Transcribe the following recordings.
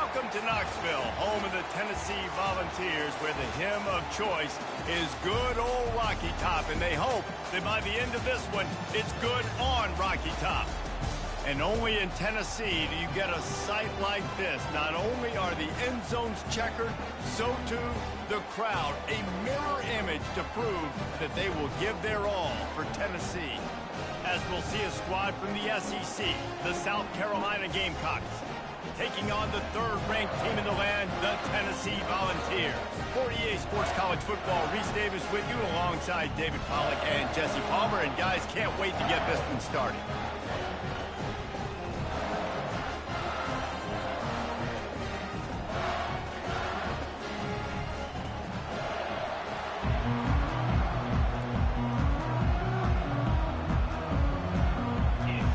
Welcome to Knoxville, home of the Tennessee Volunteers, where the hymn of choice is good old Rocky Top, and they hope that by the end of this one, it's good on Rocky Top. And only in Tennessee do you get a sight like this. Not only are the end zones checkered, so too the crowd, a mirror image to prove that they will give their all for Tennessee. As we'll see a squad from the SEC, the South Carolina Gamecocks, taking on the third-ranked team in the land, the Tennessee Volunteers. For EA Sports College Football, Reese Davis with you alongside David Pollack and Jesse Palmer. And guys, can't wait to get this one started.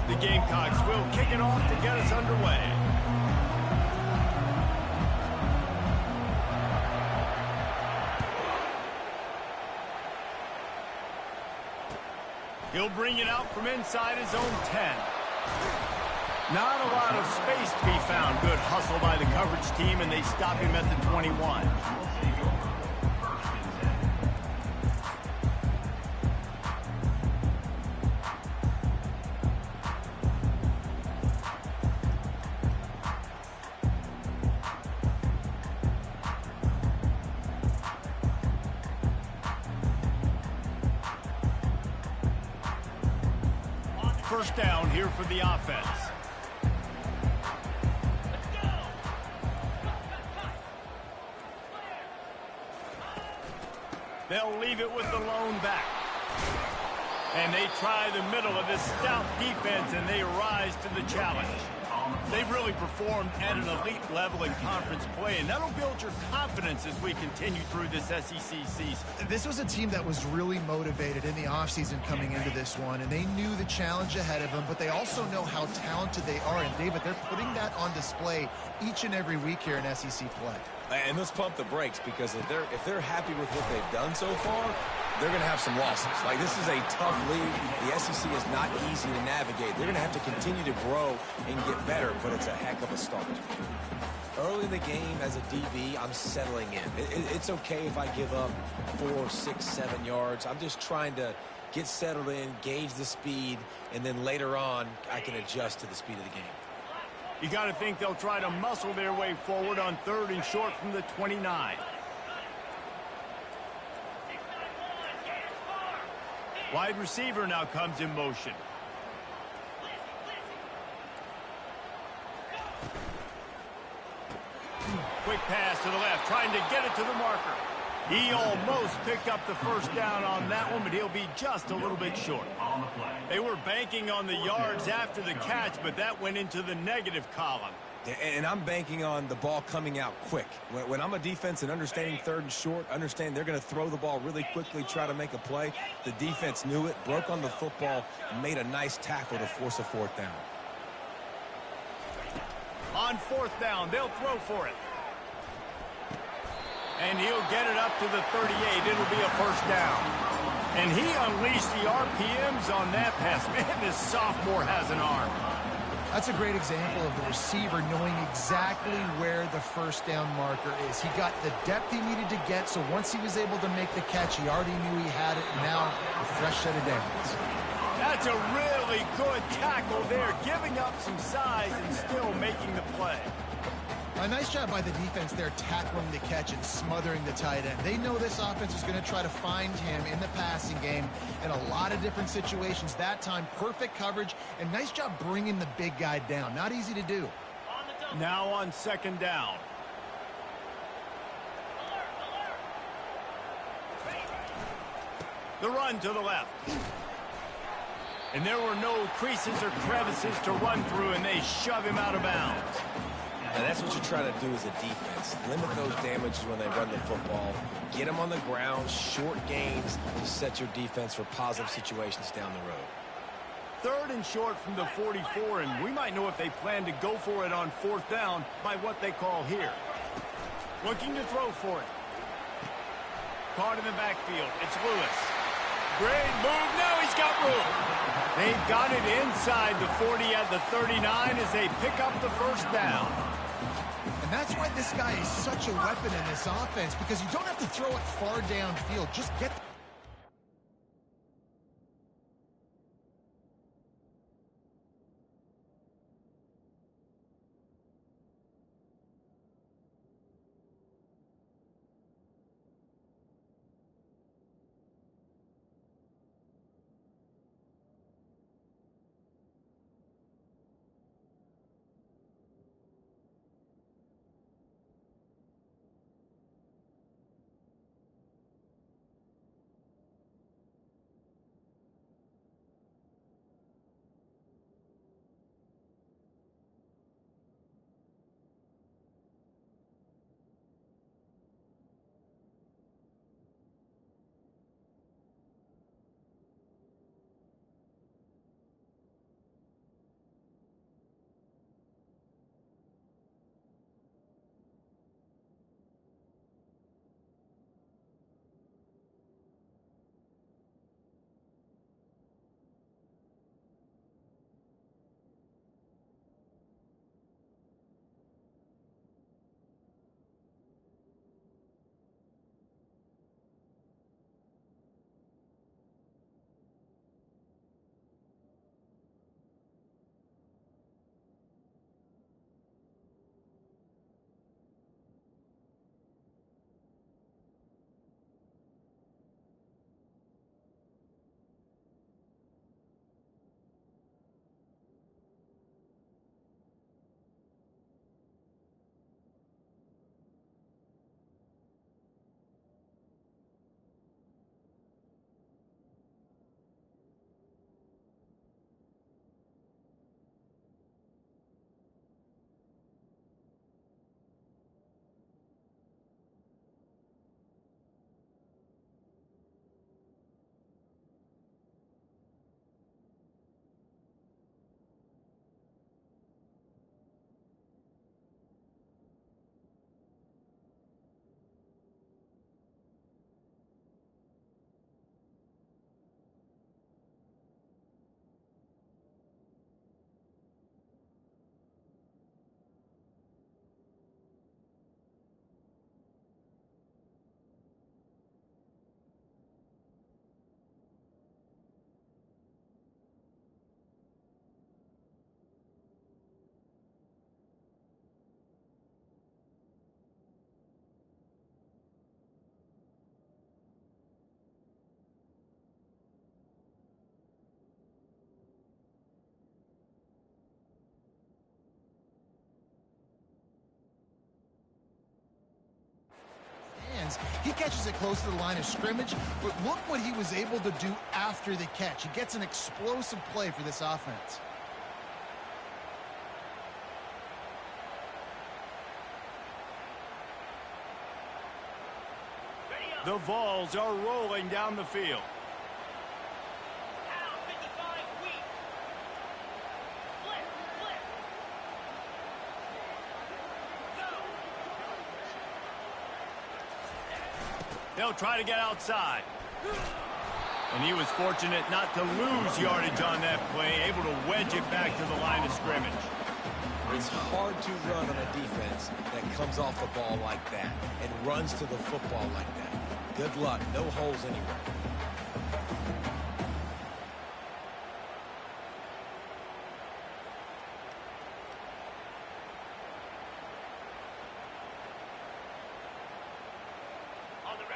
The Gamecocks will kick it off to get us underway. He'll bring it out from inside his own 10. Not a lot of space to be found. Good hustle by the coverage team, and they stop him at the 21. First down here for the offense. They'll leave it with the lone back. And they try the middle of this stout defense, and they rise to the challenge. They've really performed at an elite level in conference play, and that'll build your confidence as we continue through this SEC season. This was a team that was really motivated in the offseason coming into this one, and they knew the challenge ahead of them, but they also know how talented they are. And, David, they're putting that on display each and every week here in SEC play. And let's pump the brakes, because if they're happy with what they've done so far, they're going to have some losses. Like, this is a tough league. The SEC is not easy to navigate. They're going to have to continue to grow and get better, but it's a heck of a start. Early in the game, as a DB, I'm settling in. It's okay if I give up 4, 6, 7 yards. I'm just trying to get settled in, gauge the speed, and then later on, I can adjust to the speed of the game. You got to think they'll try to muscle their way forward on 3rd and short from the 29. Wide receiver now comes in motion. Quick pass to the left, trying to get it to the marker. He almost picked up the first down on that one, but he'll be just a little bit short. They were banking on the yards after the catch, but that went into the negative column. And I'm banking on the ball coming out quick. When I'm a defense and understanding 3rd and short, understand they're going to throw the ball really quickly, try to make a play. The defense knew it, broke on the football, and made a nice tackle to force a 4th down. On 4th down, they'll throw for it. And he'll get it up to the 38. It'll be a first down. And he unleashed the RPMs on that pass. Man, this sophomore has an arm. That's a great example of the receiver knowing exactly where the first down marker is. He got the depth he needed to get, so once he was able to make the catch, he already knew he had it. Now, a fresh set of downs. That's a really good tackle there, giving up some size and still making the play. A nice job by the defense there, tackling the catch and smothering the tight end. They know this offense is going to try to find him in the passing game in a lot of different situations. That time, perfect coverage, and nice job bringing the big guy down. Not easy to do. Now on 2nd down. The run to the left. And there were no creases or crevices to run through, and they shove him out of bounds. And that's what you try to do as a defense. Limit those damages when they run the football. Get them on the ground, short gains to set your defense for positive situations down the road. 3rd and short from the 44, and we might know if they plan to go for it on 4th down by what they call here. Looking to throw for it. Caught in the backfield. It's Lewis. Great move. Now he's got room. They've got it inside the 40 at the 39 as they pick up the first down. And And that's why this guy is such a weapon in this offense, because you don't have to throw it far downfield. Just get he catches it close to the line of scrimmage, but look what he was able to do after the catch. He gets an explosive play for this offense. The Vols are rolling down the field. They'll try to get outside. And he was fortunate not to lose yardage on that play, able to wedge it back to the line of scrimmage. It's hard to run on a defense that comes off the ball like that and runs to the football like that. Good luck. No holes anywhere.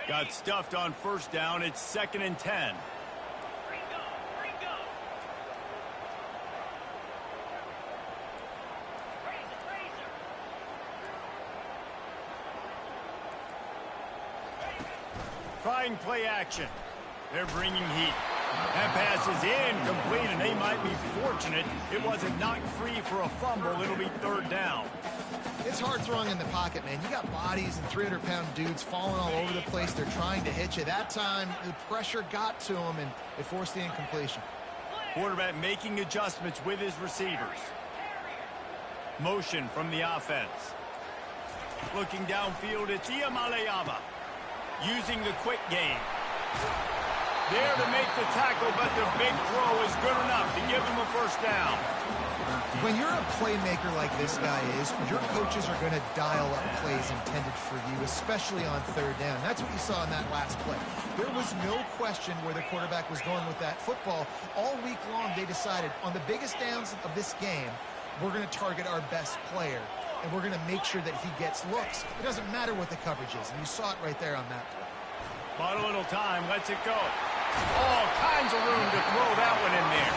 Got stuffed on first down. It's 2nd and 10. Trying play action. They're bringing heat. That pass is incomplete, and they might be fortunate it wasn't knocked free for a fumble. It'll be 3rd down. It's hard throwing in the pocket, man. You got bodies and 300-pound dudes falling all over the place. They're trying to hit you. That time, the pressure got to him, and it forced the incompletion. Quarterback making adjustments with his receivers. Motion from the offense. Looking downfield, it's Iamaleava. Using the quick game. There to make the tackle, but the big throw is good enough to give him a first down. When you're a playmaker like this guy is, your coaches are going to dial up plays intended for you, especially on third down. That's what you saw in that last play. There was no question where the quarterback was going with that football. All week long, they decided on the biggest downs of this game, we're going to target our best player, and we're going to make sure that he gets looks. It doesn't matter what the coverage is, and you saw it right there on that play. Bought a little time, lets it go. All kinds of room to throw that one in there.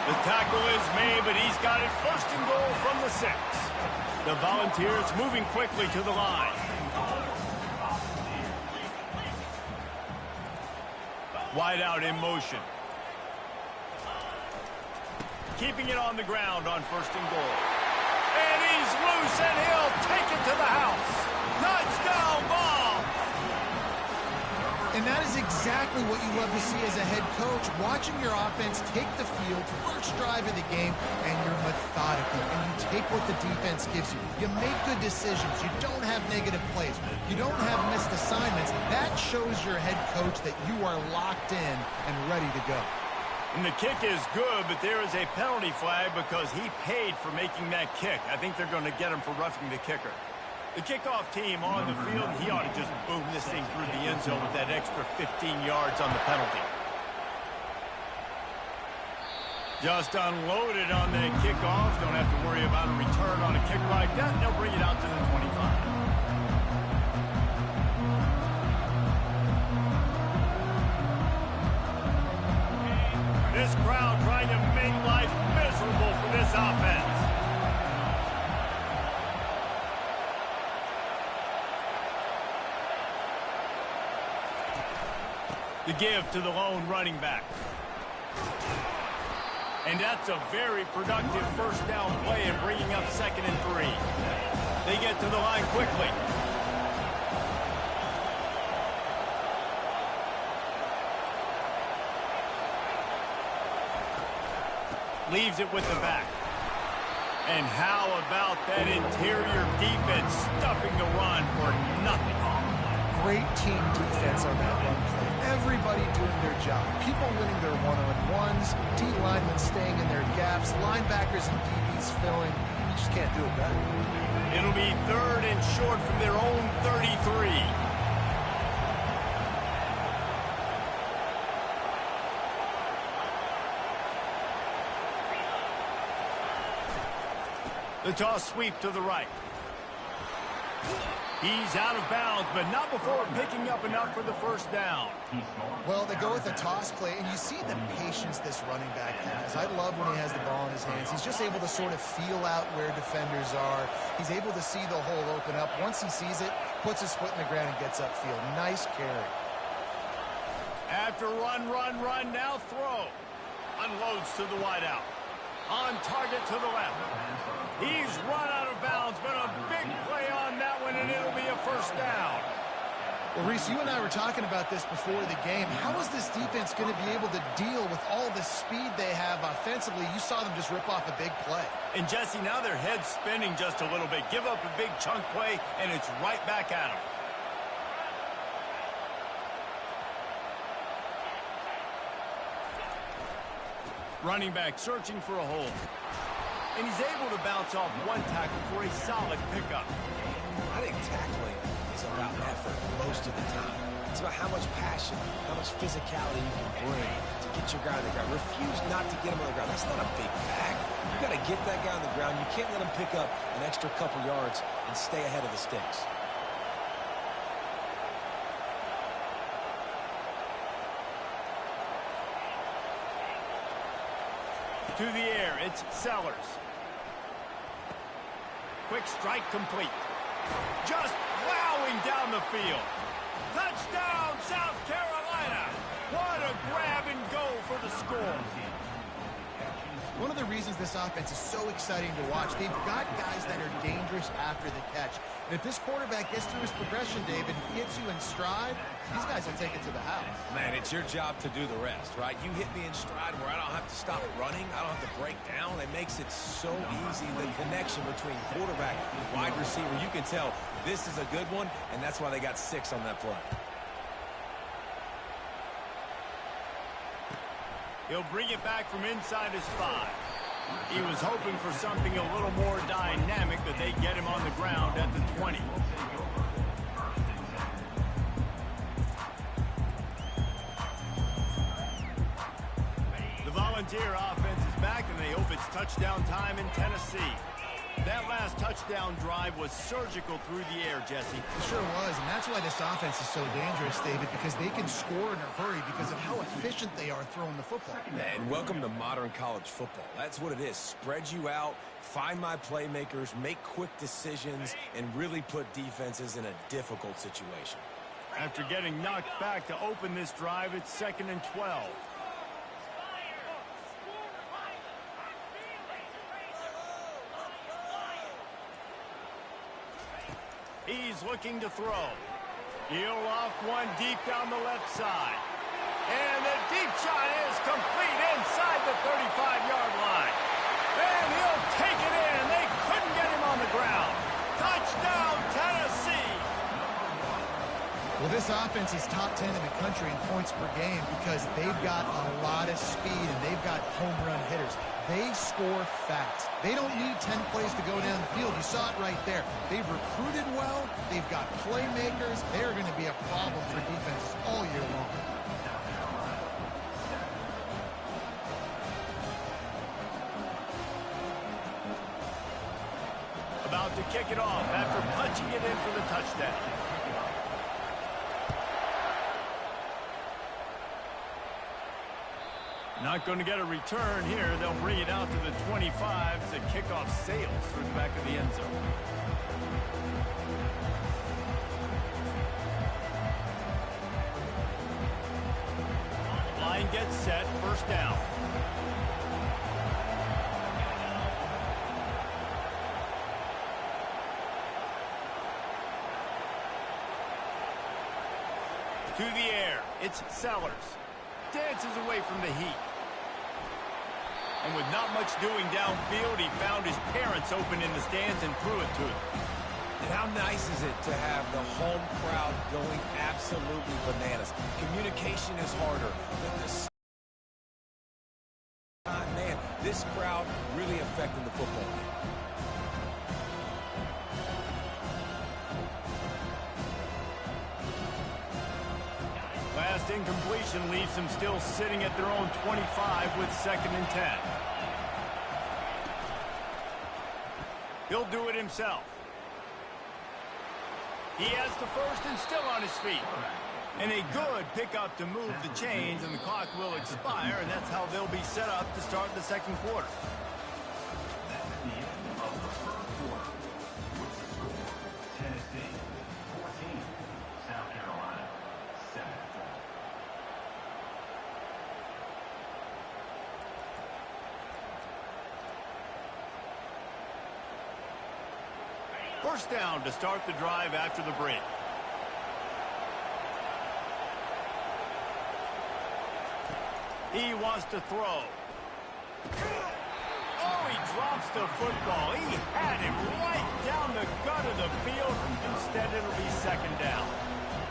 The tackle is made, but he's got it first and goal from the 6. The Volunteers moving quickly to the line. Wide out in motion. Keeping it on the ground on first and goal. And he's loose, and he'll take it to the house. Touchdown ball! And that is exactly what you love to see as a head coach, watching your offense take the field, first drive of the game, and you're methodical, and you take what the defense gives you. You make good decisions. You don't have negative plays. You don't have missed assignments. That shows your head coach that you are locked in and ready to go. And the kick is good, but there is a penalty flag because he paid for making that kick. I think they're going to get him for roughing the kicker. The kickoff team on the field, he ought to just boom this thing through the end zone with that extra 15 yards on the penalty. Just unloaded on the kickoff. Don't have to worry about a return on a kick like that. They'll bring it out to the 25. This crowd trying to make life miserable for this offense. The give to the lone running back. And that's a very productive first down play and bringing up 2nd and 3. They get to the line quickly. Leaves it with the back. And how about that interior defense stuffing the run for nothing? Great team defense on that run play. Everybody doing their job. People winning their one-on-ones, D-linemen staying in their gaps, linebackers and DBs filling. You just can't do it better. It'll be 3rd and short from their own 33. The toss sweep to the right. He's out of bounds, but not before picking up enough for the first down. Well, they go with a toss play, and you see the patience this running back has. I love when he has the ball in his hands. He's just able to sort of feel out where defenders are. He's able to see the hole open up. Once he sees it, puts his foot in the ground and gets upfield. Nice carry. After run, now throw. Unloads to the wideout. On target to the left. He's run out of bounds, but a big play on that one, and it'll be a first down. Well, Reese, you and I were talking about this before the game. How is this defense going to be able to deal with all the speed they have offensively? You saw them just rip off a big play. And, Jesse, now their head's spinning just a little bit. Give up a big chunk play, and it's right back at them. Running back searching for a hole. And he's able to bounce off one tackle for a solid pickup. I think tackling is about effort most of the time. It's about how much passion, how much physicality you can bring to get your guy on the ground. Refuse not to get him on the ground. That's not a big pack. You got to get that guy on the ground. You can't let him pick up an extra couple yards and stay ahead of the sticks. To the air, it's Sellers. Quick strike complete. Just plowing down the field. Touchdown, South Carolina. What a grab and go for the score. One of the reasons this offense is so exciting to watch, they've got guys that are dangerous after the catch. And if this quarterback gets through his progression, David, hits you in stride, these guys will take it to the house. Man, it's your job to do the rest, right? You hit me in stride where I don't have to stop running. I don't have to break down. It makes it so easy, the connection between quarterback and wide receiver. You can tell this is a good one, and that's why they got 6 on that play. He'll bring it back from inside his 5. He was hoping for something a little more dynamic, but they get him on the ground at the 20. The Volunteer offense is back, and they hope it's touchdown time in Tennessee. That last touchdown drive was surgical through the air, Jesse. It sure was, and that's why this offense is so dangerous, David, because they can score in a hurry because of how efficient they are throwing the football. And welcome to modern college football. That's what it is. Spread you out, find my playmakers, make quick decisions, and really put defenses in a difficult situation. After getting knocked back to open this drive, it's 2nd and 12. He's looking to throw. He'll off one deep down the left side. And the deep shot is complete inside the 35-yard line. And he'll take it in. They couldn't get him on the ground. Touchdown, Tennessee. Well, this offense is top 10 in the country in points per game because they've got a lot of speed and they've got home run hitters. They score fast. They don't need 10 plays to go down the field. You saw it right there. They've recruited well. They've got playmakers. They're going to be a problem for defenses all year long. About to kick it off after punching it in for the touchdown. Not going to get a return here. They'll bring it out to the 25 as the kickoff sails through the back of the end zone. Line gets set. First down. To the air. It's Sellers. Dances away from the heat. And with not much doing downfield, he found his parents open in the stands and threw it to them. And how nice is it to have the home crowd going absolutely bananas? Communication is harder than this. Man, this crowd really affecting the football game. Last incompletion leaves them still sitting at their own 25 with 2nd and 10. He'll do it himself. He has the first and still on his feet. And a good pickup to move the chains, and the clock will expire, and that's how they'll be set up to start the second quarter. First down to start the drive after the break. He wants to throw. Oh, he drops the football. He had him right down the gut of the field. Instead, it'll be 2nd down.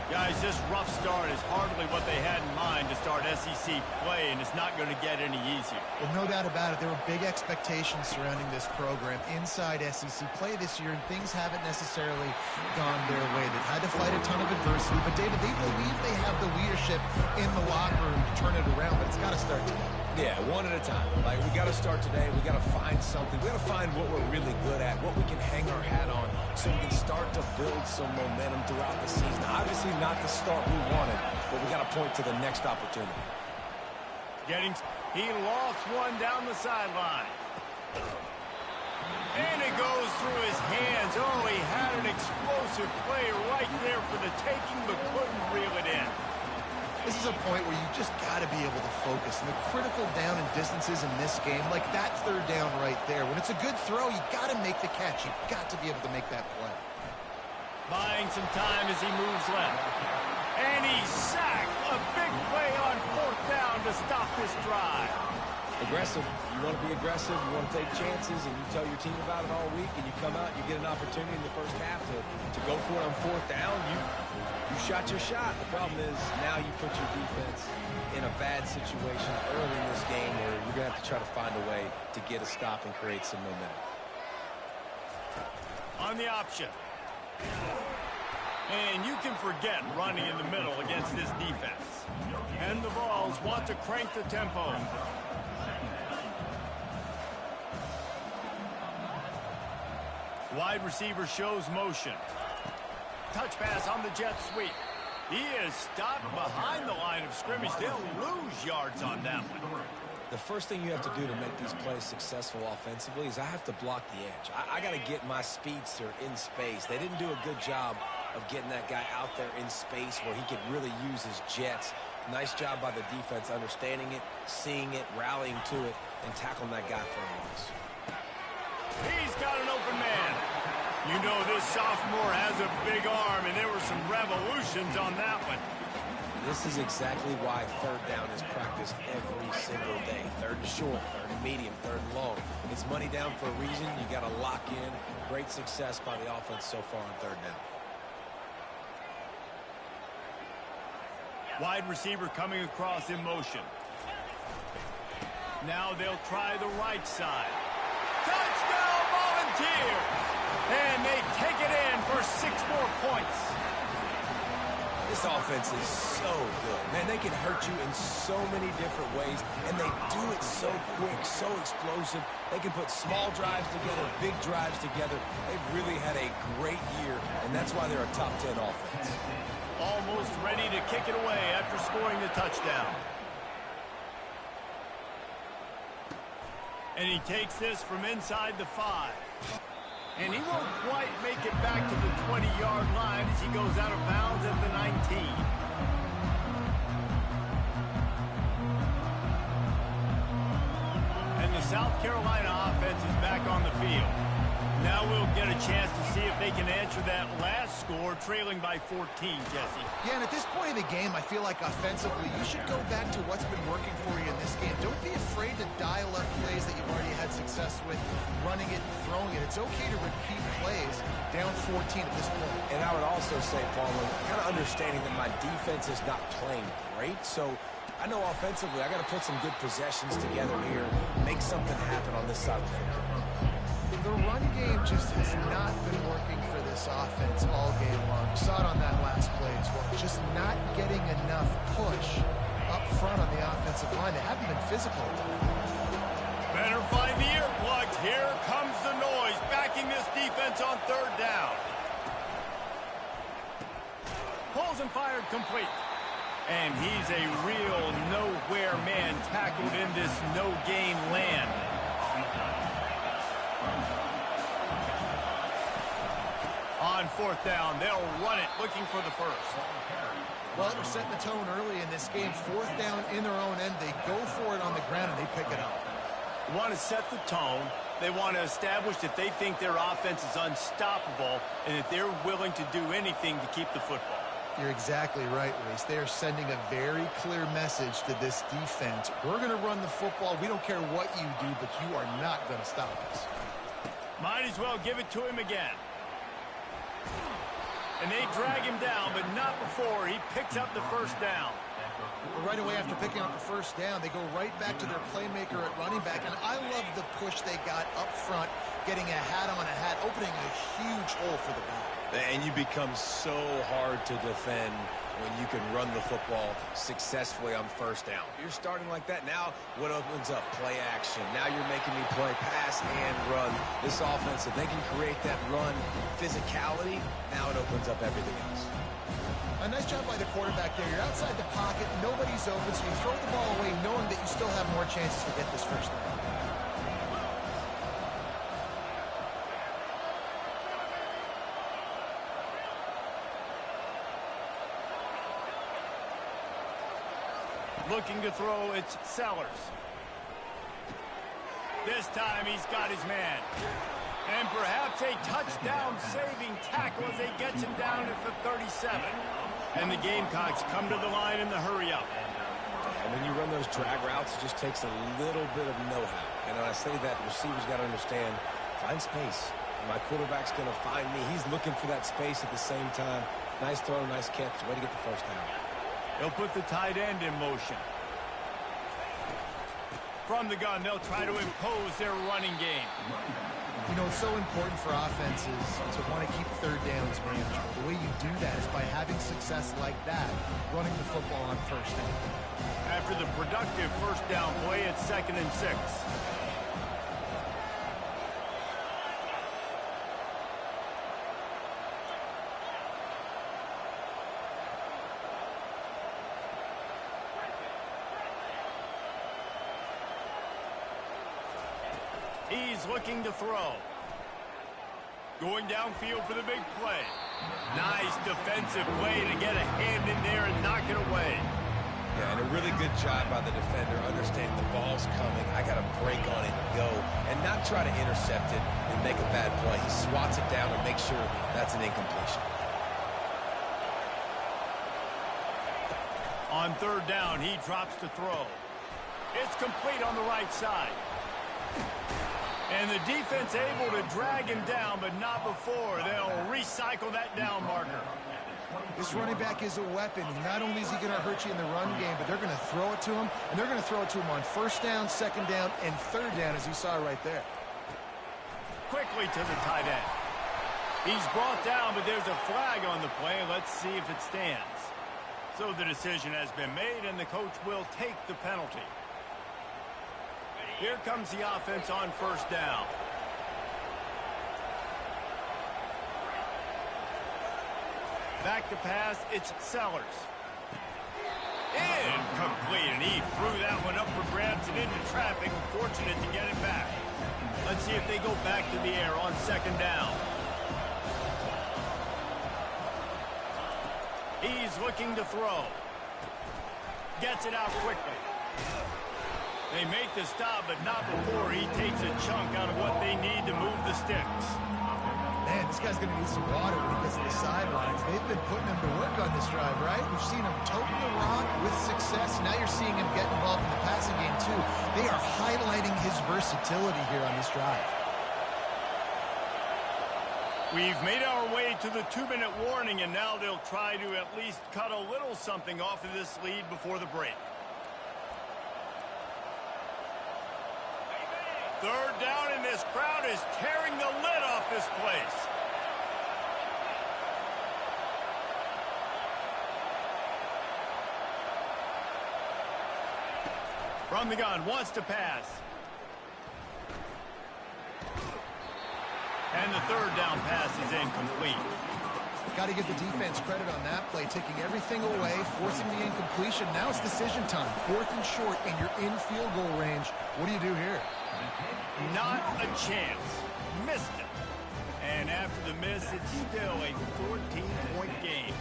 Guys, this rough start is hardly what they had in mind to start SEC play, and it's not going to get any easier. Well, no doubt about it. There were big expectations surrounding this program inside SEC play this year, and things haven't necessarily gone their way. They've had to fight a ton of adversity, but, David, they believe they have the leadership in the locker room to turn it around, but it's got to start today. Yeah, one at a time. Like, we got to start today. We got to find something. We got to find what we're really good at, what we can hang our hat on, so we can start to build some momentum throughout the season. Obviously, not the start we wanted, but we got to point to the next opportunity. He lost one down the sideline. And it goes through his hands. Oh, he had an explosive play right there for the taking, but couldn't reel it in. This is a point where you just got to be able to focus. And the critical down and distances in this game, like that 3rd down right there. When it's a good throw, you got to make the catch. You've got to be able to make that play. Buying some time as he moves left. And he's sacked. A big play on 4th down to stop this drive. Aggressive. You want to be aggressive. You want to take chances, and you tell your team about it all week, and you come out and you get an opportunity in the first half to go for it on fourth down. You shot your shot. The problem is now you put your defense in a bad situation early in this game where you're going to have to try to find a way to get a stop and create some momentum. On the option. And you can forget running in the middle against this defense. And the Vols want to crank the tempo. Wide receiver shows motion. Touch pass on the jet sweep. He is stopped behind the line of scrimmage. They'll lose yards on that one. The first thing you have to do to make these plays successful offensively is I have to block the edge. I got to get my speedster in space. They didn't do a good job of getting that guy out there in space where he could really use his jets. Nice job by the defense understanding it, seeing it, rallying to it, and tackling that guy for a loss. He's got an open man. You know this sophomore has a big arm, and there were some revolutions on that one. This is exactly why third down is practiced every single day. Third and short, third and medium, third and long. It's money down for a reason. You got to lock in. Great success by the offense so far on third down. Wide receiver coming across in motion. Now they'll try the right side. Touchdown, Volunteers! And they take it in for 6 more points. This offense is so good. Man, they can hurt you in so many different ways, and they do it so quick, so explosive. They can put small drives together, big drives together. They've really had a great year, and that's why they're a top 10 offense. Almost ready to kick it away after scoring the touchdown. And he takes this from inside the 5. And he won't quite make it back to the 20-yard line as he goes out of bounds at the 19. And the South Carolina offense is back on the field. Now we'll get a chance to see if they can answer that last score, trailing by 14, Jesse. Yeah, and at this point in the game, I feel like offensively, you should go back to what's been working for you in this game. Don't be afraid to dial up plays that you've already had success with, running it and throwing it. It's okay to repeat plays down 14 at this point. And I would also say, Palmer, kind of understanding that my defense is not playing great, so I know offensively I got to put some good possessions together here, make something happen on this side of the football. The run game just has not been working for this offense all game long. We saw it on that last play as well. Just not getting enough push up front on the offensive line. They haven't been physical. Better find the earplugs. Here comes the noise, backing this defense on third down. Pulls and fired complete. And he's a real nowhere man tackled in this no-gain land. On fourth down, they'll run it, looking for the first. Well, they're setting the tone early in this game. Fourth down in their own end. They go for it on the ground, and they pick it up. They want to set the tone. They want to establish that they think their offense is unstoppable and that they're willing to do anything to keep the football. You're exactly right, Reese. They are sending a very clear message to this defense. We're going to run the football. We don't care what you do, but you are not going to stop us. Might as well give it to him again. And they drag him down, but not before he picks up the first down. Right away after picking up the first down, they go right back to their playmaker at running back. And I love the push they got up front, getting a hat on a hat, opening a huge hole for the back. And you become so hard to defend when you can run the football successfully on first down. You're starting like that. Now what opens up? Play action. Now you're making me play pass and run. This offense, if they can create that run physicality, now it opens up everything else. A nice job by the quarterback there. You're outside the pocket. Nobody's open, so you throw the ball away knowing that you still have more chances to get this first down. Looking to throw, it's Sellers. This time he's got his man. And perhaps a touchdown-saving tackle as they get him down at the 37. And the Gamecocks come to the line in the hurry-up. And when you run those drag routes, it just takes a little bit of know-how. And when I say that, the receiver's got to understand, find space. My quarterback's going to find me. He's looking for that space at the same time. Nice throw, nice catch. Way to get the first down. They'll put the tight end in motion. From the gun, they'll try to impose their running game. You know, it's so important for offenses to want to keep third downs manageable. The way you do that is by having success like that, running the football on first down. After the productive first down play, it's 2nd and 6. He's looking to throw. Going downfield for the big play. Nice defensive play to get a hand in there and knock it away. Yeah, and a really good job by the defender, understanding the ball's coming. I got to break on it and go, and not try to intercept it and make a bad play. He swats it down and makes sure that's an incompletion. On 3rd down, he drops to throw. It's complete on the right side. And the defense able to drag him down, but not before. They'll recycle that down marker. This running back is a weapon. Not only is he going to hurt you in the run game, but they're going to throw it to him, and they're going to throw it to him on 1st down, 2nd down, and 3rd down, as you saw right there. Quickly to the tight end. He's brought down, but there's a flag on the play. Let's see if it stands. So the decision has been made, and the coach will take the penalty. Here comes the offense on 1st down. Back to pass, it's Sellers. Incomplete, and he threw that one up for grabs and into traffic. Fortunate to get it back. Let's see if they go back to the air on 2nd down. He's looking to throw. Gets it out quickly. They make the stop, but not before he takes a chunk out of what they need to move the sticks. Man, this guy's going to need some water when he gets to the sidelines. They've been putting him to work on this drive, right? We've seen him toting the rock with success. Now you're seeing him get involved in the passing game, too. They are highlighting his versatility here on this drive. We've made our way to the 2-minute warning, and now they'll try to at least cut a little something off of this lead before the break. 3rd down, and this crowd is tearing the lid off this place. From the gun, wants to pass. And the 3rd down pass is incomplete. Got to give the defense credit on that play, taking everything away, forcing the incompletion. Now it's decision time. 4th and short, and you're in field goal range. What do you do here? Not a chance. Missed it. And after the miss, it's still a 14-point game.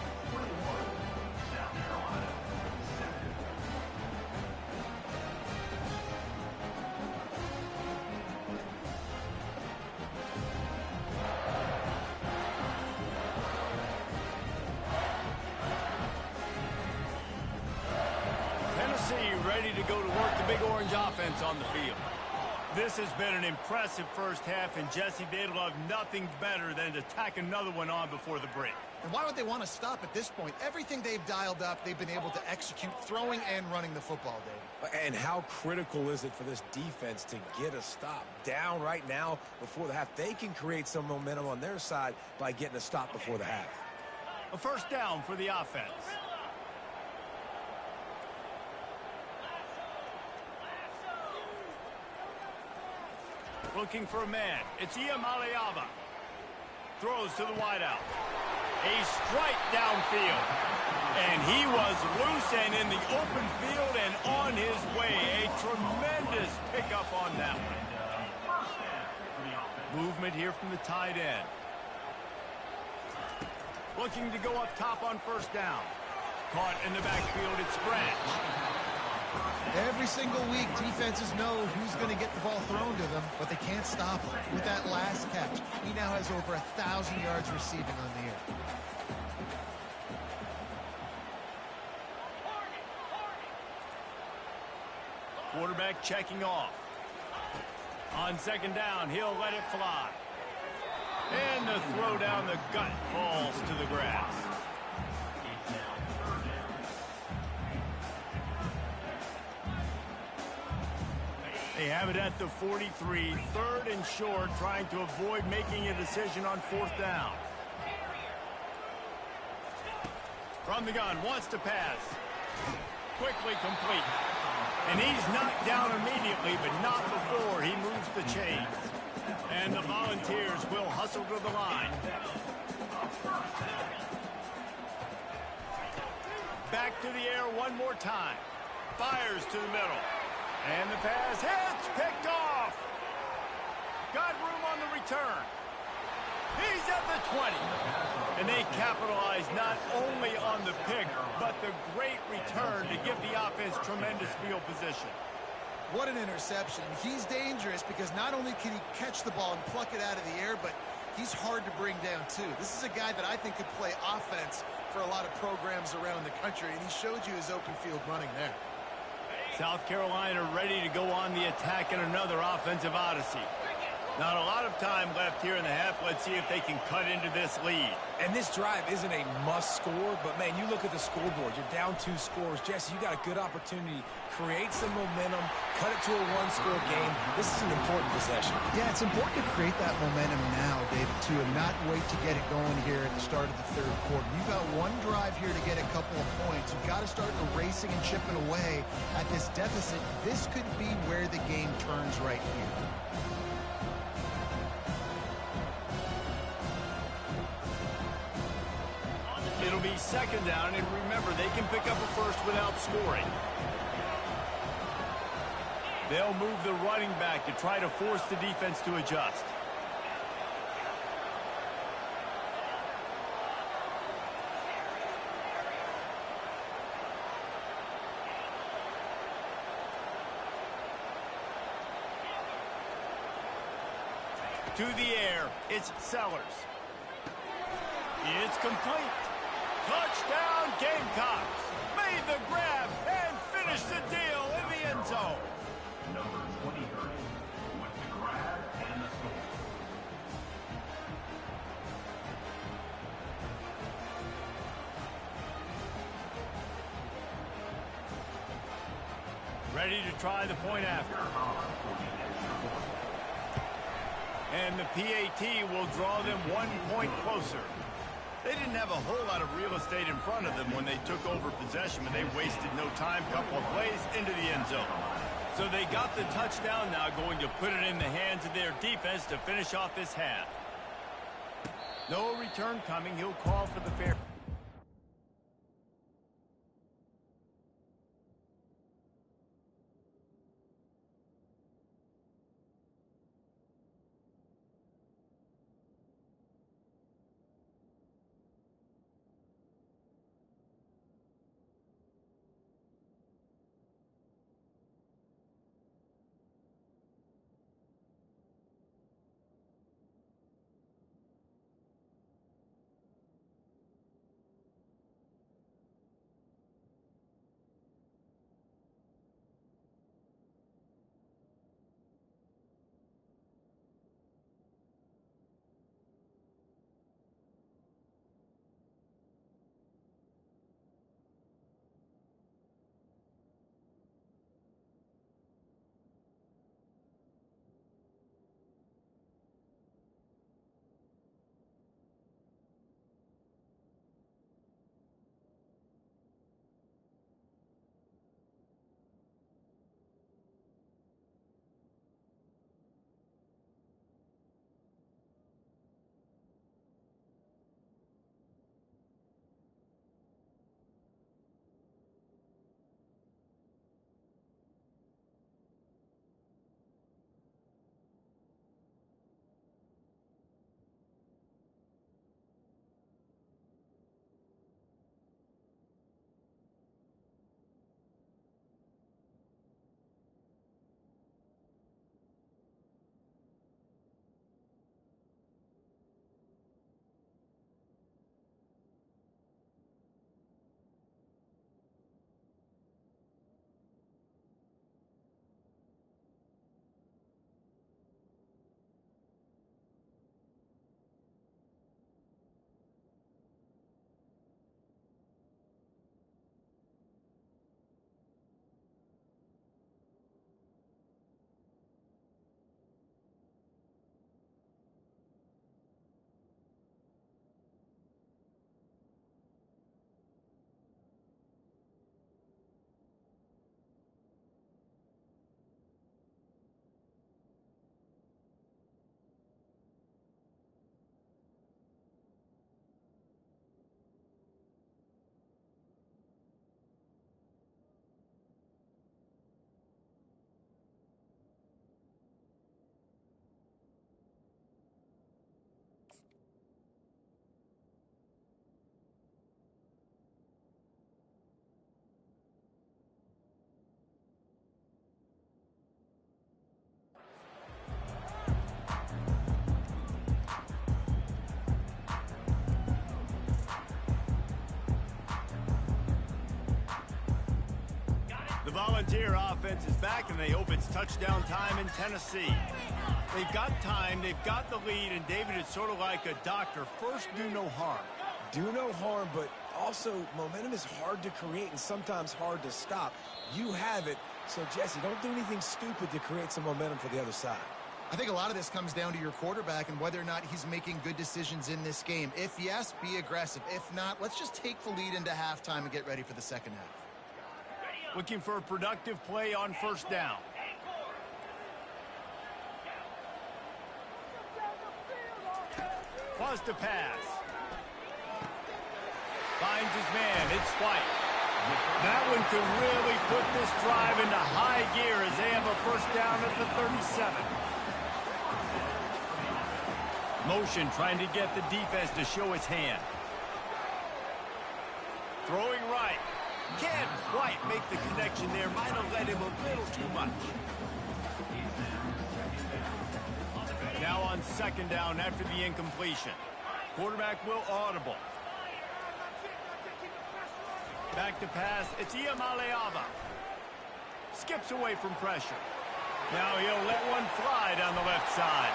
Tennessee ready to go to work the Big Orange offense on the field. This has been an impressive first half, and Jesse, they'd love nothing better than to tack another one on before the break. And why would they want to stop at this point? Everything they've dialed up, they've been able to execute, throwing and running the football, Dave. And how critical is it for this defense to get a stop down right now before the half? They can create some momentum on their side by getting a stop before the half. A 1st down for the offense. Looking for a man. It's Iamaleava. Throws to the wideout. A strike downfield. And he was loose and in the open field and on his way. A tremendous pickup on that one. Movement here from the tight end. Looking to go up top on 1st down. Caught in the backfield, it's Branch. Every single week, defenses know who's going to get the ball thrown to them, but they can't stop him. With that last catch, he now has over 1,000 yards receiving on the year. Quarterback checking off. On second down, he'll let it fly. And the throw down the gut falls to the grass. They have it at the 43, 3rd and short, trying to avoid making a decision on 4th down. From the gun, wants to pass. Quickly complete. And he's knocked down immediately, but not before he moves the chains. And the Volunteers will hustle to the line. Back to the air one more time. Fires to the middle. And the pass hits, picked off. Got room on the return. He's at the 20. And they capitalize not only on the pick, but the great return to give the offense tremendous field position. What an interception. He's dangerous because not only can he catch the ball and pluck it out of the air, but he's hard to bring down too. This is a guy that I think could play offense for a lot of programs around the country, and he showed you his open field running there. South Carolina ready to go on the attack in another offensive odyssey. Not a lot of time left here in the half. Let's see if they can cut into this lead. And this drive isn't a must score, but man, you look at the scoreboard. You're down 2 scores. Jesse, you got a good opportunity. Create some momentum. Cut it to a 1-score game. This is an important possession. Yeah, it's important to create that momentum now, David, too, and not wait to get it going here at the start of the 3rd quarter. You've got one drive here to get a couple of points. You've got to start erasing and chipping away at this deficit. This could be where the game turns right here. It'll be 2nd down, and remember, they can pick up a first without scoring. They'll move the running back to try to force the defense to adjust. To the air, it's Sellers. It's complete. Touchdown Gamecocks. Made the grab and finished the deal in the end zone. Number 23 with the grab and the score. Ready to try the point after. And the PAT will draw them 1 point closer. They didn't have a whole lot of real estate in front of them when they took over possession, but they wasted no time. Couple of plays into the end zone. So they got the touchdown, now going to put it in the hands of their defense to finish off this half. No return coming. He'll call for the fair. The Volunteer offense is back, and they hope it's touchdown time in Tennessee. They've got time, they've got the lead, and David is sort of like a doctor. First, do no harm. Do no harm, but also momentum is hard to create and sometimes hard to stop. You have it, so Jesse, don't do anything stupid to create some momentum for the other side. I think a lot of this comes down to your quarterback and whether or not he's making good decisions in this game. If yes, be aggressive. If not, let's just take the lead into halftime and get ready for the second half. Looking for a productive play on first down. Wants to pass. Finds his man. It's White. That one could really put this drive into high gear as they have a first down at the 37. Motion trying to get the defense to show his hand. Throwing right. Can't quite make the connection there. Might have led him a little too much. Now on second down after the incompletion. Quarterback will audible. Back to pass. It's Iamaleava. Skips away from pressure. Now he'll let one fly down the left side.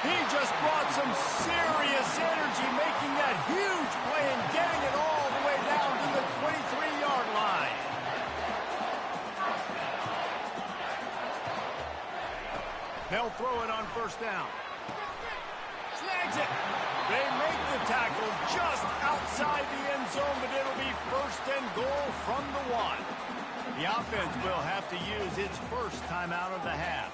He just brought some serious energy, making that huge play and getting it all the way down to the 23-yard line. They'll throw it on first down. Snags it. They make the tackle just outside the end zone, but it'll be first and goal from the 1. The offense will have to use its first timeout of the half.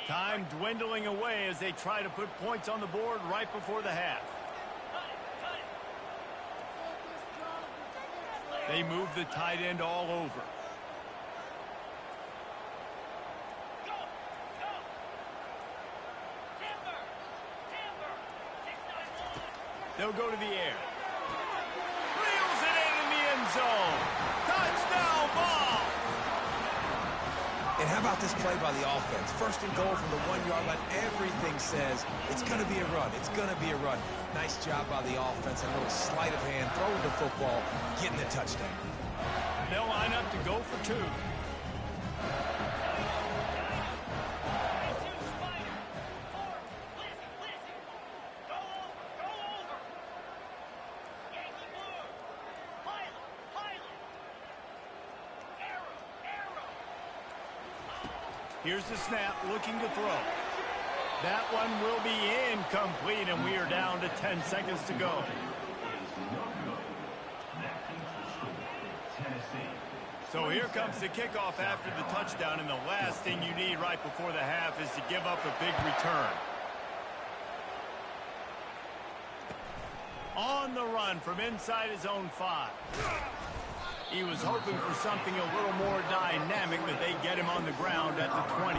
Time dwindling away as they try to put points on the board right before the half. They move the tight end all over. They'll go to the air. Reels it in the end zone. Touchdown ball. And how about this play by the offense? First and goal from the 1-yard line. Everything says it's going to be a run. It's going to be a run. Nice job by the offense. A little sleight of hand, throwing the football, getting the touchdown. They'll line up to go for 2. Here's the snap, looking to throw. That one will be incomplete, and we are down to 10 seconds to go. So here comes the kickoff after the touchdown, and the last thing you need right before the half is to give up a big return. On the run from inside his own 5. He was hoping for something a little more dynamic, but they get him on the ground at the 20.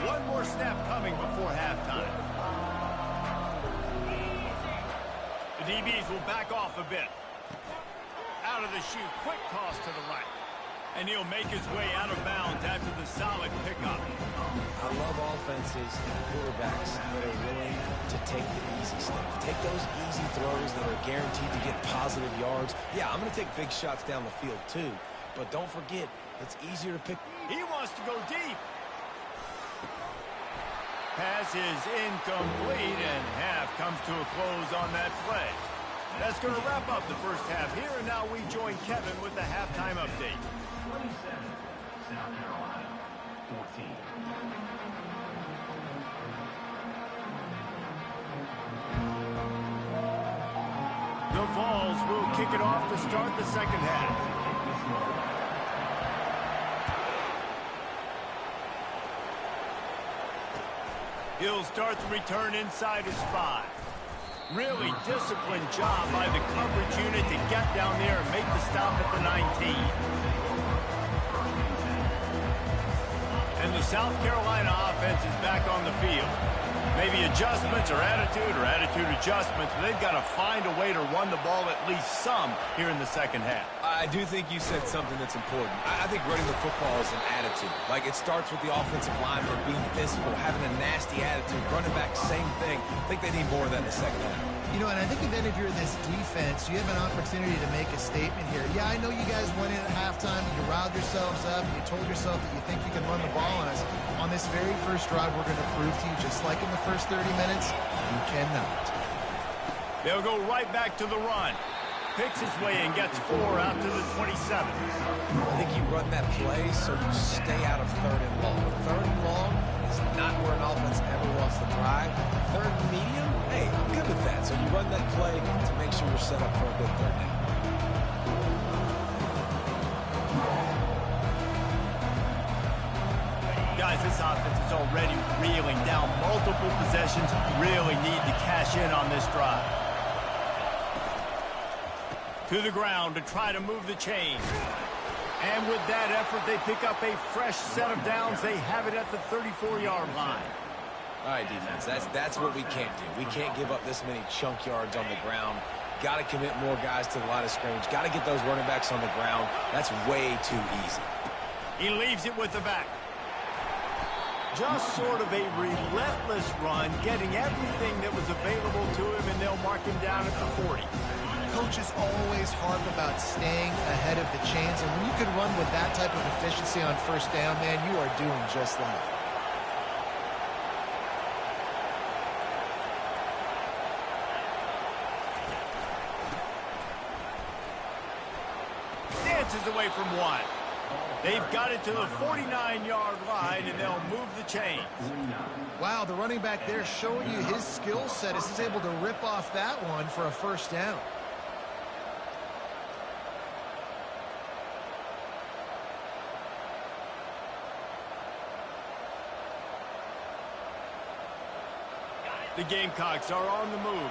One more snap coming before halftime. The DBs will back off a bit. Out of the chute, quick toss to the right. And he'll make his way out of bounds after the solid pickup. I love offenses and quarterbacks that are willing to take the easy stuff. Take those easy throws that are guaranteed to get positive yards. Yeah, I'm going to take big shots down the field too. But don't forget, it's easier to pick. He wants to go deep. Pass is incomplete, and half comes to a close on that play. That's going to wrap up the first half here, and now we join Kevin with the halftime update. 27, South Carolina, 14. The Vols will kick it off to start the second half. He'll start the return inside his 5. Really disciplined job by the coverage unit to get down there and make the stop at the 19. And the South Carolina offense is back on the field. Maybe adjustments or attitude adjustments, but they've got to find a way to run the ball at least some here in the second half. I do think you said something that's important. I think running the football is an attitude. Like, it starts with the offensive lineman being physical, having a nasty attitude. Running back, same thing. I think they need more of that in the second half. You know, and I think then if you're this defense, you have an opportunity to make a statement here. Yeah, I know you guys went in at halftime, and you riled yourselves up, and you told yourself that you think you can run the ball on us. On this very first drive, we're going to prove to you, just like in the first 30 minutes, you cannot. They'll go right back to the run. Picks his way and gets 4 out to the 27. I think you run that play so you stay out of 3rd and long. 3rd and long is not where an offense ever wants to drive. 3rd and medium, hey, I'm good with that. So you run that play to make sure you're set up for a good 3rd down. Guys, this offense is already reeling down multiple possessions. Really need to cash in on this drive. To the ground to try to move the chain. And with that effort, they pick up a fresh set of downs. They have it at the 34-yard line. All right, defense, that's what we can't do. We can't give up this many chunk yards on the ground. Got to commit more guys to the line of scrimmage. Got to get those running backs on the ground. That's way too easy. He leaves it with the back. Just sort of a relentless run, getting everything that was available to him, and they'll mark him down at the 40. Coaches always harp about staying ahead of the chains, and when you can run with that type of efficiency on first down, man, you are doing just that. Dances away from one. They've got it to the 49-yard line, and they'll move the chains. Wow, the running back there showing you his skill set as he's able to rip off that one for a first down. The Gamecocks are on the move.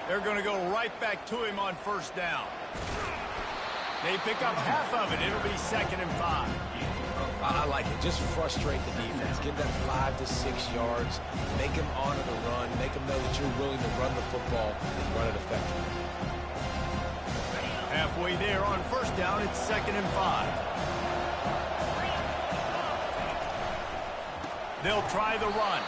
They're going to go right back to him on first down. They pick up half of it. It'll be 2nd and 5. I like it. Just frustrate the defense. Give them 5 to 6 yards. Make them honor the run. Make them know that you're willing to run the football and run it effectively. Halfway there on first down, it's 2nd and 5. They'll try the run.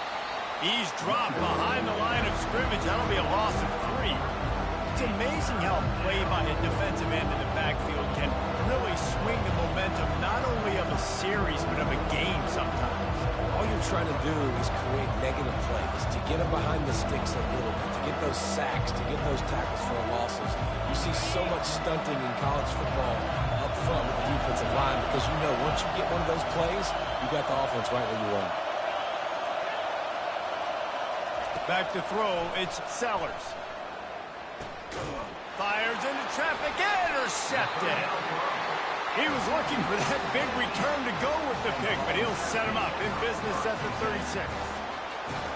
He's dropped behind the line of scrimmage. That'll be a loss of 3. It's amazing how play by a defensive end in the backfield can really swing the momentum not only of a series but of a game sometimes. All you're trying to do is create negative plays, to get them behind the sticks a little bit, to get those sacks, to get those tackles for losses. You see so much stunting in college football up front with the defensive line because you know once you get one of those plays, you got the offense right where you want. Back to throw, it's Sellers. Fires into traffic, intercepted. He was looking for that big return to go with the pick, but he'll set him up in business at the 36.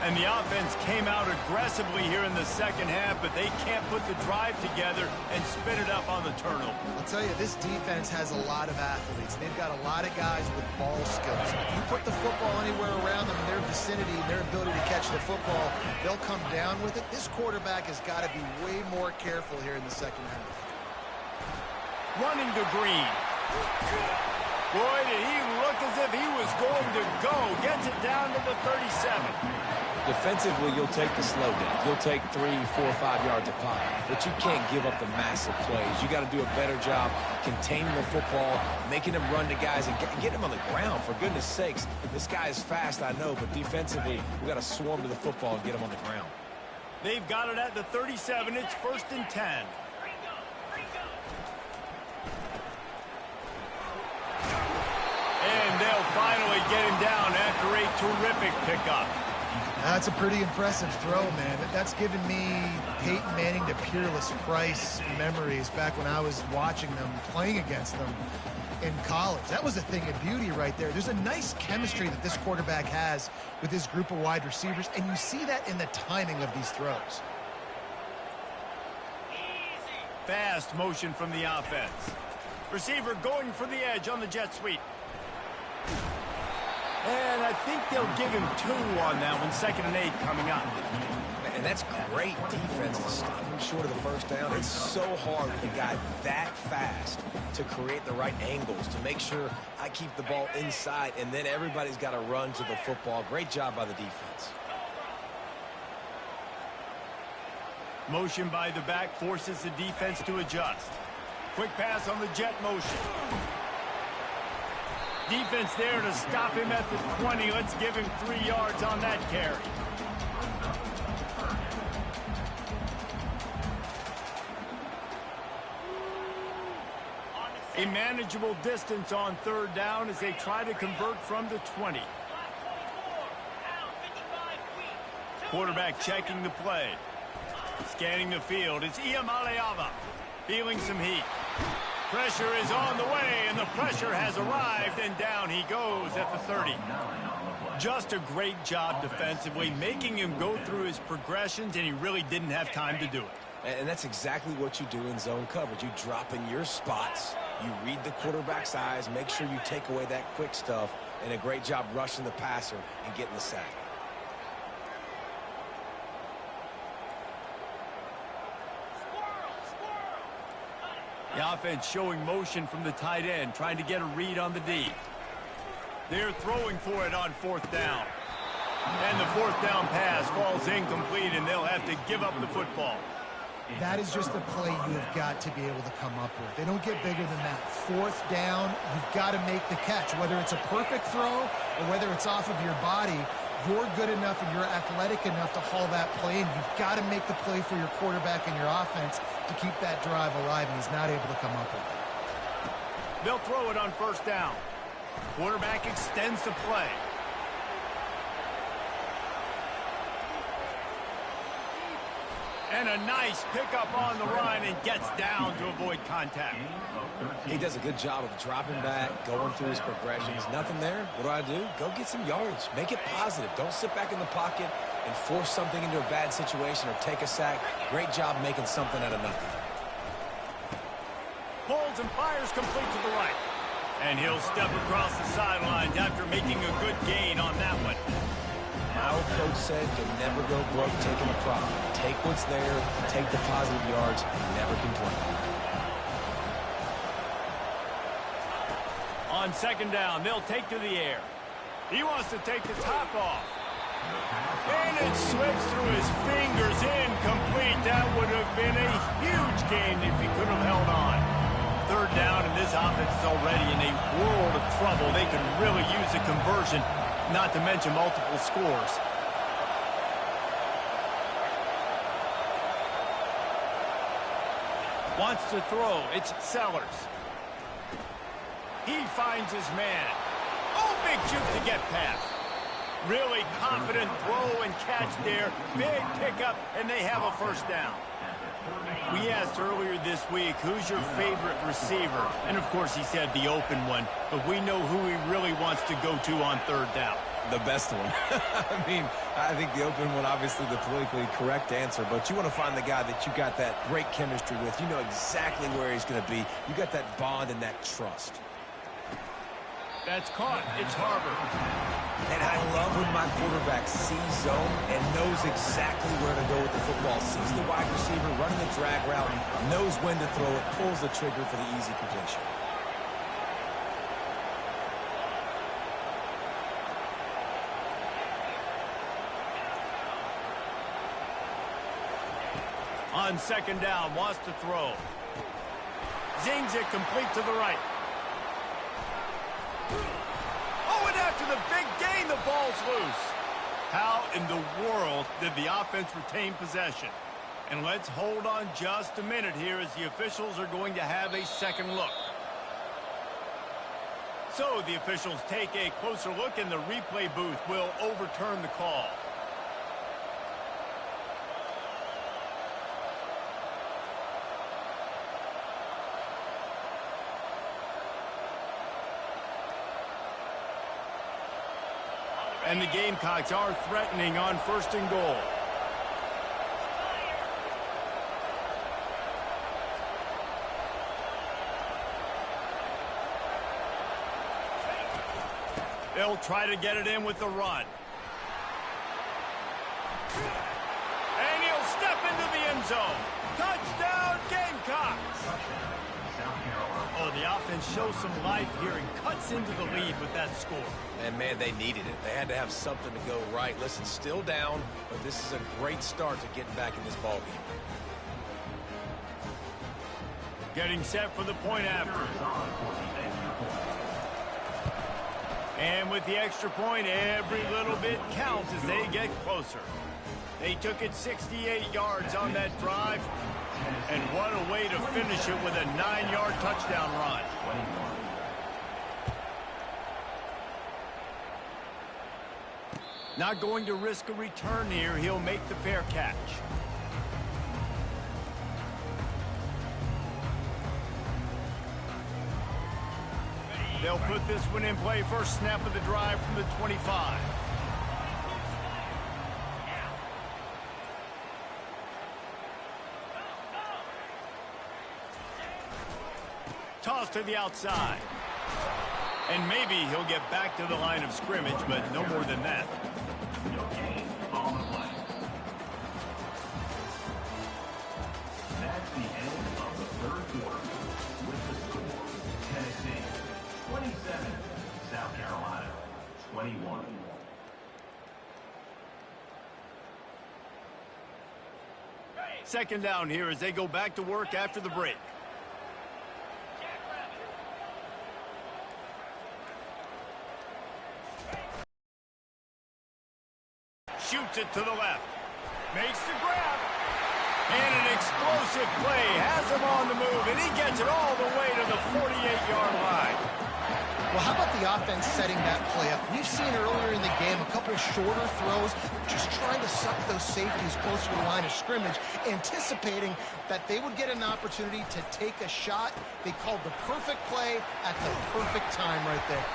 And the offense came out aggressively here in the second half, but they can't put the drive together and spin it up on the turnover. I'll tell you, this defense has a lot of athletes. They've got a lot of guys with ball skills. You put the football anywhere around them in their vicinity and their ability to catch the football, they'll come down with it. This quarterback has got to be way more careful here in the second half. Running to Green. Boy, did he look as if he was going to go. Gets it down to the 37. Defensively, you'll take the slow down. You'll take 3, 4, 5 yards a pop. But you can't give up the massive plays. You got to do a better job containing the football, making them run to guys, and get them on the ground. For goodness sakes, this guy is fast, I know, but defensively, we got to swarm to the football and get him on the ground. They've got it at the 37. It's 1st and 10. And they'll finally get him down after a terrific pickup. That's a pretty impressive throw, man. That's given me Peyton Manning to Peerless Price memories back when I was watching them, playing against them in college. That was a thing of beauty right there. There's a nice chemistry that this quarterback has with his group of wide receivers, and you see that in the timing of these throws. Fast motion from the offense. Receiver going for the edge on the jet sweep. And I think they'll give him 2 on that one, 2nd and 8 coming up. And that's great defense to stop him short of the first down. It's so hard with a guy that fast to create the right angles, to make sure I keep the ball inside, and then everybody's got to run to the football. Great job by the defense. Motion by the back forces the defense to adjust. Quick pass on the jet motion. Defense there to stop him at the 20. Let's give him 3 yards on that carry. A manageable distance on 3rd down as they try to convert from the 20. Quarterback checking the play. Scanning the field. It's Iamaleava feeling some heat. Pressure is on the way, and the pressure has arrived, and down he goes at the 30. Just a great job defensively, making him go through his progressions, and he really didn't have time to do it. And that's exactly what you do in zone coverage. You drop in your spots, you read the quarterback's eyes, make sure you take away that quick stuff, and a great job rushing the passer and getting the sack. The offense showing motion from the tight end, trying to get a read on the D. They're throwing for it on 4th down. And the 4th down pass falls incomplete, and they'll have to give up the football. That is just a play you have got to be able to come up with. They don't get bigger than that. 4th down, you've got to make the catch. Whether it's a perfect throw or whether it's off of your body, you're good enough and you're athletic enough to haul that play, and you've got to make the play for your quarterback and your offense to keep that drive alive, and he's not able to come up with it. They'll throw it on 1st down. Quarterback extends the play. And a nice pickup on the run and gets down to avoid contact. He does a good job of dropping back, going through his progressions. Nothing there. What do? Go get some yardage. Make it positive. Don't sit back in the pocket and force something into a bad situation or take a sack. Great job making something out of nothing. Pulls and fires complete to the right. And he'll step across the sidelines after making a good gain on that one. Our coach said you'll never go broke taking a profit. Take what's there, take the positive yards, and never complain. On 2nd down, they'll take to the air. He wants to take the top off. And it slips through his fingers, incomplete. That would have been a huge gain if he could have held on. 3rd down, and this offense is already in a world of trouble. They could really use a conversion, not to mention multiple scores. Wants to throw. It's Sellers. He finds his man. Oh, big juke to get past. Really confident throw and catch there. Big pickup, and they have a 1st down. We asked earlier this week, who's your favorite receiver? And, of course, he said the open one. But we know who he really wants to go to on 3rd down. The best one. I mean, I think the open one, obviously the politically correct answer, but you want to find the guy that you got that great chemistry with. You know exactly where he's going to be. You got that bond and that trust. That's caught. It's Harbor. And I love when my quarterback sees zone and knows exactly where to go with the football. Sees the wide receiver running the drag route, knows when to throw it, pulls the trigger for the easy completion. On 2nd down, wants to throw. Zings it complete to the right. Oh, and after the big gain, the ball's loose. How in the world did the offense retain possession? And let's hold on just a minute here as the officials are going to have a second look. So the officials take a closer look, and the replay booth will overturn the call. And the Gamecocks are threatening on 1st and goal. They'll try to get it in with the run. And he'll step into the end zone. Touchdown, Gamecocks! Oh, the offense shows some life here and cuts into the lead with that score. And, man, they needed it. They had to have something to go right. Listen, still down, but this is a great start to getting back in this ballgame. Getting set for the point after. And with the extra point, every little bit counts as they get closer. They took it 68 yards on that drive. And what a way to finish it with a 9-yard touchdown run. Not going to risk a return here. He'll make the fair catch. They'll put this one in play. First snap of the drive from the 25. Toss to the outside. And maybe he'll get back to the line of scrimmage, but no more than that. No gain on the play. That's the end of the third quarter. With the score, Tennessee 27, South Carolina 21. Second down here as they go back to work after the break. Shoots it to the left. Makes the grab. And an explosive play. Has him on the move, and he gets it all the way to the 48-yard line. Well, how about the offense setting that play up? We've seen earlier in the game a couple shorter throws, just trying to suck those safeties closer to the line of scrimmage, anticipating that they would get an opportunity to take a shot. They called the perfect play at the perfect time right there.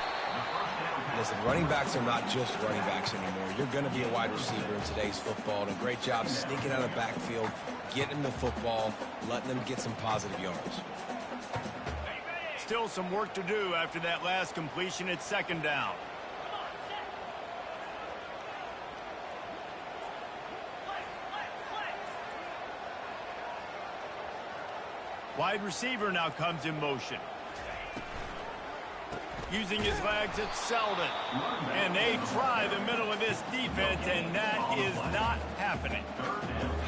Listen, running backs are not just running backs anymore. You're going to be a wide receiver in today's football. And a great job sneaking out of the backfield, getting the football, letting them get some positive yards. Still some work to do after that last completion at second down. Wide receiver now comes in motion. Using his legs, it's Selden. And they try the middle of this defense, and that is not happening.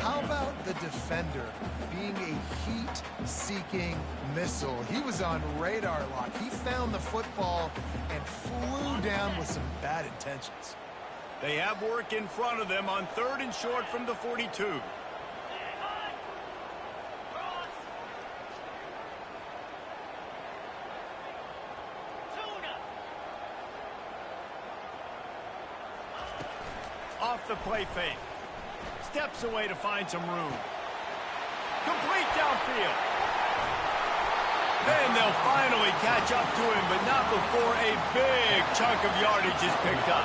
How about the defender being a heat-seeking missile? He was on radar lock. He found the football and flew down with some bad intentions. They have work in front of them on 3rd and short from the 42. Off the play fake. Steps away to find some room. Complete downfield. Then they'll finally catch up to him, but not before a big chunk of yardage is picked up.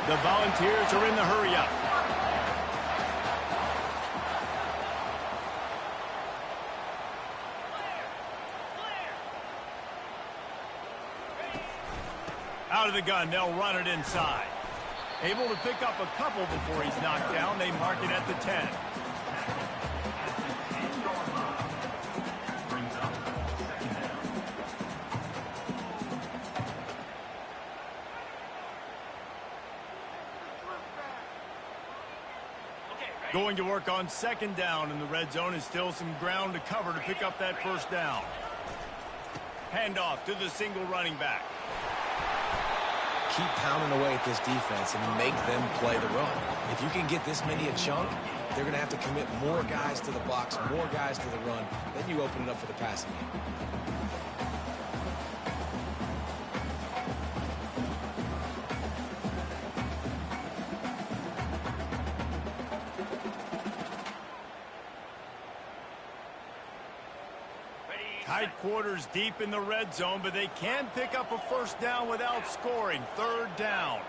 The Volunteers are in the hurry up. Out of the gun, they'll run it inside. Able to pick up a couple before he's knocked down. They mark it at the 10. Going to work on second down in the red zone is still some ground to cover to pick up that first down. Handoff to the single running back. Keep pounding away at this defense and make them play the run. If you can get this many a chunk, they're going to have to commit more guys to the box, more guys to the run. Then you open it up for the passing game. Tight quarters deep in the red zone, but they can pick up a first down without scoring. 3rd down.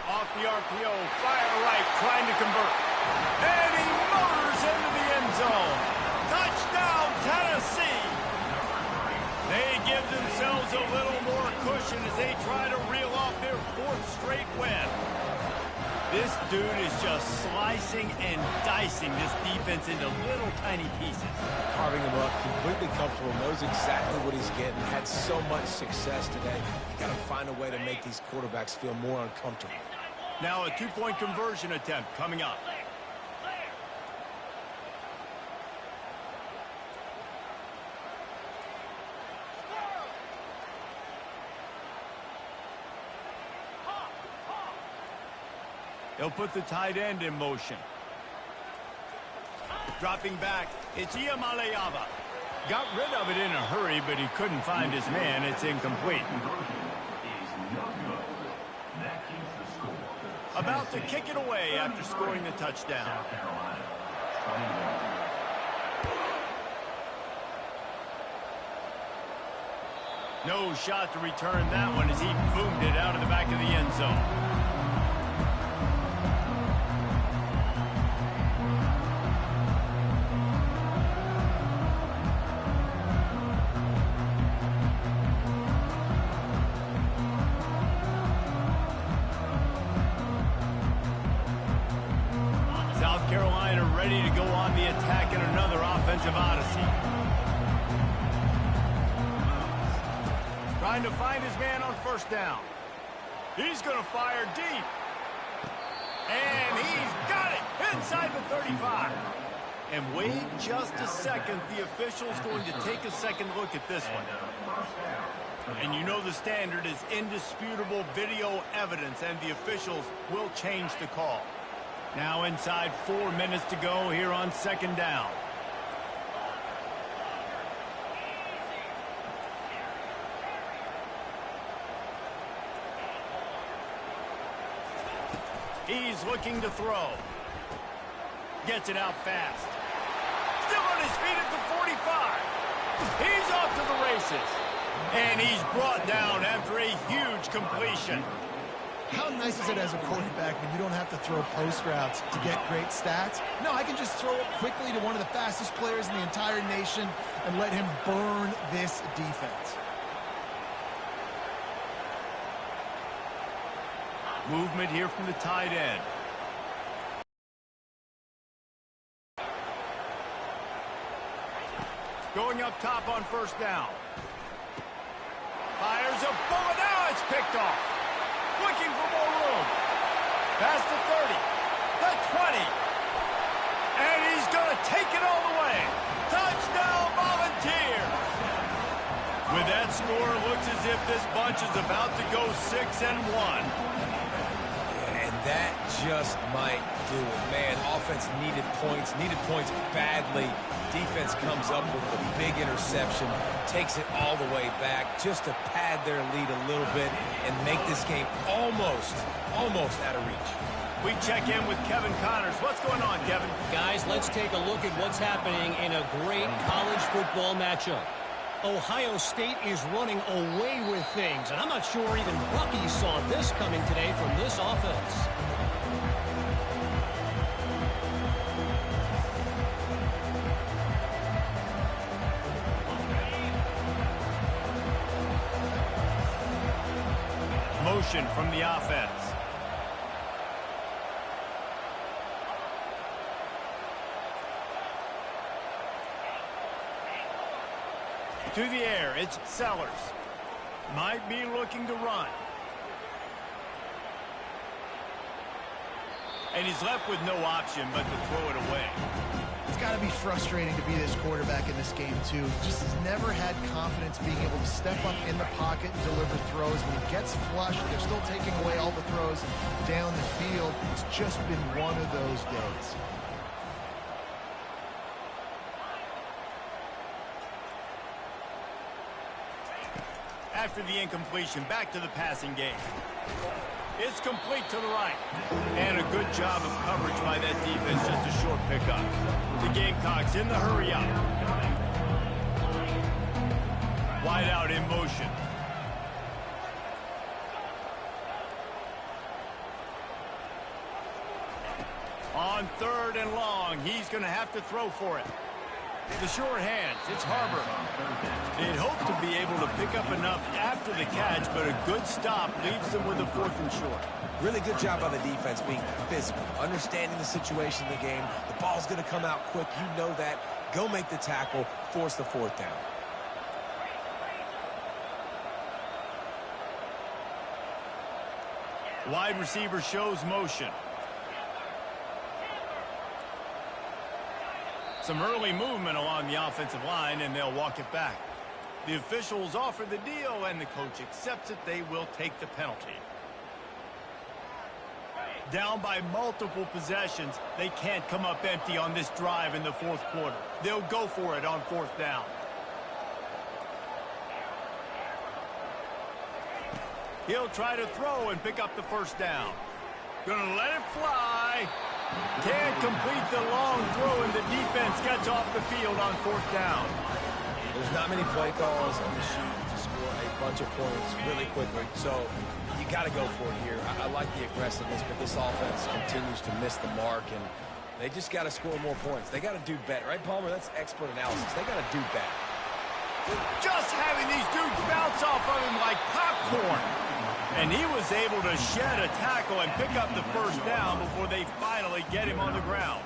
Off the RPO, fire right, trying to convert. And he motors into the end zone. Touchdown, themselves a little more cushion as they try to reel off their 4th straight win. This dude is just slicing and dicing this defense into little tiny pieces. Carving him up, completely comfortable, knows exactly what he's getting, had so much success today. You got to find a way to make these quarterbacks feel more uncomfortable. Now a 2-point conversion attempt coming up. He'll put the tight end in motion. Dropping back, it's Iamaleava. Got rid of it in a hurry, but he couldn't find his man. It's incomplete. About to kick it away after scoring the touchdown. No shot to return that one as he boomed it out of the back of the end zone. South Carolina ready to go on the attack in another offensive odyssey. Trying to find his man on 1st down. He's going to fire deep. And he's got it inside the 35. And wait just a second. The official's going to take a second look at this one. And you know the standard is indisputable video evidence, and the officials will change the call. Now inside 4 minutes to go here on 2nd down. He's looking to throw. Gets it out fast. Still on his feet at the 45. He's off to the races. And he's brought down after a huge completion. How nice is it as a quarterback when you don't have to throw post routes to get great stats? No, I can just throw it quickly to one of the fastest players in the entire nation and let him burn this defense. Movement here from the tight end. Going up top on 1st down. Fires a bullet. Now it's picked off. Looking for more room. Past the 30. The 20. And he's going to take it all the way. Touchdown, Volunteers. With that score, it looks as if this bunch is about to go 6-1. And that just might do it. Man, offense needed points badly. Defense comes up with a big interception, takes it all the way back just to pad their lead a little bit and make this game almost out of reach. We check in with Kevin Connors. What's going on, Kevin? Guys, let's take a look at what's happening in a great college football matchup. Ohio State is running away with things, and I'm not sure even Bucky saw this coming today from this offense. Motion from the offense. To the air, it's Sellers. Might be looking to run. And he's left with no option but to throw it away. It's got to be frustrating to be this quarterback in this game, too. Just has never had confidence being able to step up in the pocket and deliver throws. When he gets flushed, they're still taking away all the throws down the field. It's just been one of those days. After the incompletion, back to the passing game. It's complete to the right. And a good job of coverage by that defense, just a short pickup. The Gamecocks in the hurry up. Wide out in motion. On 3rd and long, he's going to have to throw for it. The short hands, it's Harbor. They'd hope to be able to pick up enough after the catch, but a good stop leaves them with a 4th and short. Really good job by the defense being physical, understanding the situation in the game. The ball's going to come out quick. You know that. Go make the tackle, force the 4th down. Wide receiver shows motion. Some early movement along the offensive line, and they'll walk it back. The officials offer the deal, and the coach accepts it. They will take the penalty. Down by multiple possessions, they can't come up empty on this drive in the 4th quarter. They'll go for it on 4th down. He'll try to throw and pick up the 1st down. Gonna let it fly. Can't complete the long throw, and the defense gets off the field on 4th down. There's not many play calls on the sheet to score a bunch of points really quickly, so you got to go for it here. I like the aggressiveness, but this offense continues to miss the mark, and they just got to score more points. They got to do better, right, Palmer? That's expert analysis. They got to do better. Just having these dudes bounce off of him like popcorn. And he was able to shed a tackle and pick up the 1st down before they finally get him on the ground.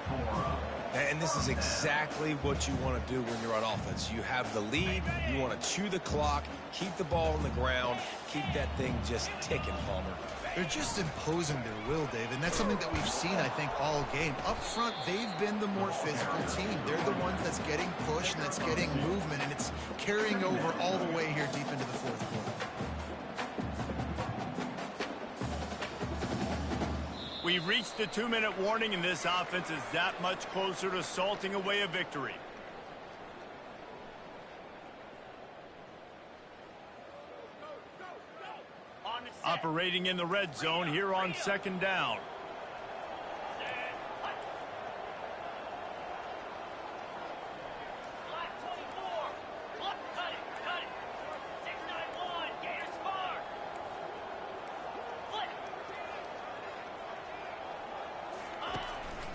And this is exactly what you want to do when you're on offense. You have the lead, you want to chew the clock, keep the ball on the ground, keep that thing just ticking, Palmer. They're just imposing their will, Dave, and that's something that we've seen, I think, all game. Up front, they've been the more physical team. They're the ones that's getting pushed and that's getting movement, and it's carrying over all the way here deep into the 4th quarter. We've reached the 2-minute warning, and this offense is that much closer to salting away a victory. Operating in the red zone here on 2nd down.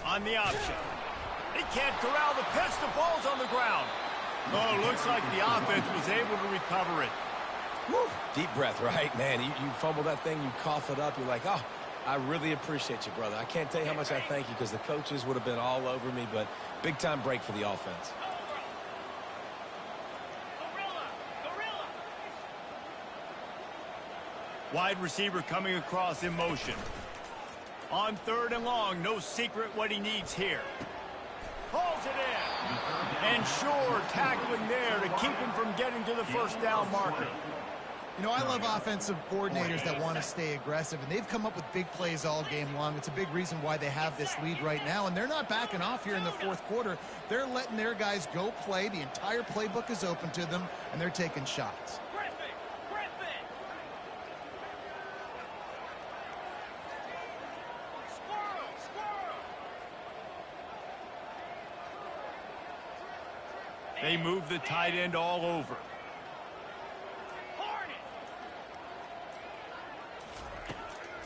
On the option. He can't corral the pitch. The ball's on the ground. Oh, looks like the offense was able to recover it. Woo. Deep breath, right? Man, you fumble that thing, you cough it up, you're like, oh, I really appreciate you, brother. I can't tell you how much I thank you because the coaches would have been all over me, but big-time break for the offense. Wide receiver coming across in motion. On 3rd and long, no secret what he needs here. Pulls it in. And sure, tackling there to keep him from getting to the 1st down marker. You know, I love offensive coordinators that want to stay aggressive, and they've come up with big plays all game long. It's a big reason why they have this lead right now, and they're not backing off here in the 4th quarter. They're letting their guys go play. The entire playbook is open to them, and they're taking shots. They move the tight end all over.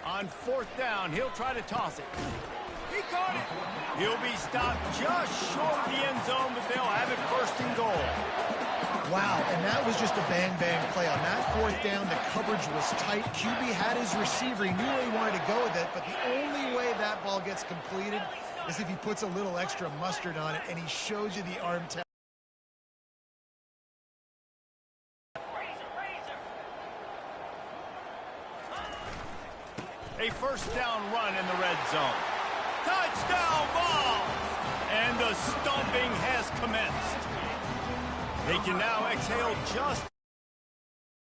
On 4th down, he'll try to toss it. He caught it. He'll be stopped just short of the end zone, but they'll have it 1st and goal. Wow, and that was just a bang-bang play. On that 4th down, the coverage was tight. QB had his receiver. He knew where he wanted to go with it, but the only way that ball gets completed is if he puts a little extra mustard on it, and he shows you the arm talent. A 1st down run in the red zone. Touchdown ball! And the stomping has commenced. They can now exhale just